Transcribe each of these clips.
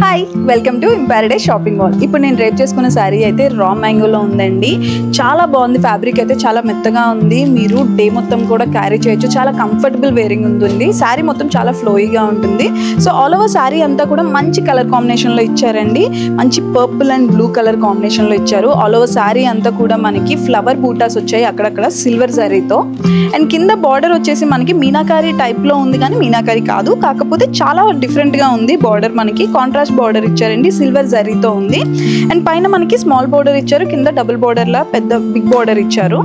Hi welcome to Imparadise shopping mall. ఇప్పుడు నేను rape చేసుకున్న శారీ అయితే రా మ్యాంగోలో ఉందండి. చాలా బాగుంది. ఫ్యాబ్రిక్ అయితే చాలా మెత్తగా ఉంది. మీరు డే మొత్తం కూడా క్యారీ చేయొచ్చు. చాలా కంఫర్టబుల్ వేరింగ్ ఉంటుంది. శారీ మొత్తం చాలా ఫ్లోయిగా ఉంటుంది. సో ఆల్ ఓవర్ శారీ అంతా కూడా మంచి కలర్ కాంబినేషన్లో ఇచ్చారండి. మంచి పర్పుల్ అండ్ బ్లూ కలర్ కాంబినేషన్లో ఇచ్చారు. ఆల్ ఓవర్ శారీ అంతా కూడా మనకి ఫ్లవర్ బూటాస్ వచ్చాయి అక్కడక్కడ సిల్వర్ జరీతో. అండ్ కింద బార్డర్ వచ్చేసి మనకి మీనాకారి టైప్లో ఉంది, కానీ మీనాకారి కాదు, కాకపోతే చాలా డిఫరెంట్గా ఉంది. బార్డర్ మనకి కాంట్రాస్ట్ బార్డర్ ఇచ్చారండి, సిల్వర్ జరీతో ఉంది. అండ్ పైన మనకి స్మాల్ బార్డర్ ఇచ్చారు, కింద డబుల్ బార్డర్ లా పెద్ద బిగ్ బార్డర్ ఇచ్చారు.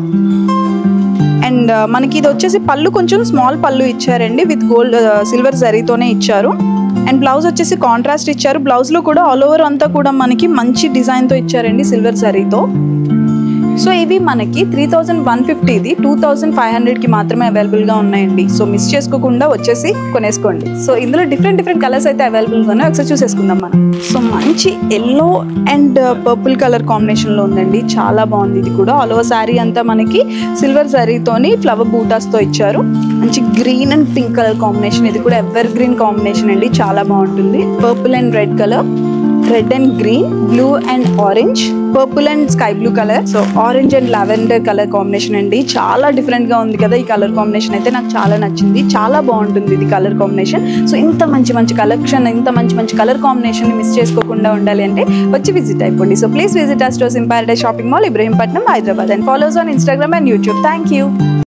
అండ్ మనకి ఇది వచ్చేసి పళ్ళు కొంచెం స్మాల్ పళ్ళు ఇచ్చారండి, విత్ గోల్డ్ సిల్వర్ జరీతోనే ఇచ్చారు. అండ్ బ్లౌజ్ వచ్చేసి కాంట్రాస్ట్ ఇచ్చారు. బ్లౌజ్ లో కూడా ఆల్ ఓవర్ అంతా కూడా మనకి మంచి డిజైన్ తో ఇచ్చారండి, సిల్వర్ జరీతో. సో ఇవి మనకి 3150ది 2500కి మాత్రమే అవైలబుల్గా ఉన్నాయండి. సో మిస్ చేసుకోకుండా వచ్చేసి కొనేసుకోండి. సో ఇందులో డిఫరెంట్ కలర్స్ అయితే అవైలబుల్గా ఉన్నాయి, ఒకసారి చూసేసుకుందాం మనం. సో మంచి ఎల్లో అండ్ పర్పుల్ కలర్ కాంబినేషన్లో ఉందండి, చాలా బాగుంది. ఇది కూడా ఆల్ ఓవర్ శారీ అంతా మనకి సిల్వర్ శారీతోని ఫ్లవర్ బూటాస్తో ఇచ్చారు. మంచి green and pink colour combination, ఇది కూడా ఎవర్ గ్రీన్ కాంబినేషన్ అండి, చాలా బాగుంటుంది. Purple and red colour, red and green, blue and orange, purple and sky blue colour. So orange and lavender colour combination అండి, చాలా different గా ఉంది కదా. ఈ కలర్ కాంబినేషన్ అయితే నాకు చాలా నచ్చింది, చాలా బాగుంటుంది ఇది కలర్ కాంబినేషన్. సో ఇంత మంచి కలెక్షన్, ఇంత మంచి కలర్ కాంబినేషన్ మిస్ చేసుకోకుండా ఉండాలి అంటే వచ్చి విజిట్ అయిపోండి. So please visit our stores in paradise shopping mall, Ibrahimpatnam, Hyderabad, and follows on Instagram and YouTube. Thank you.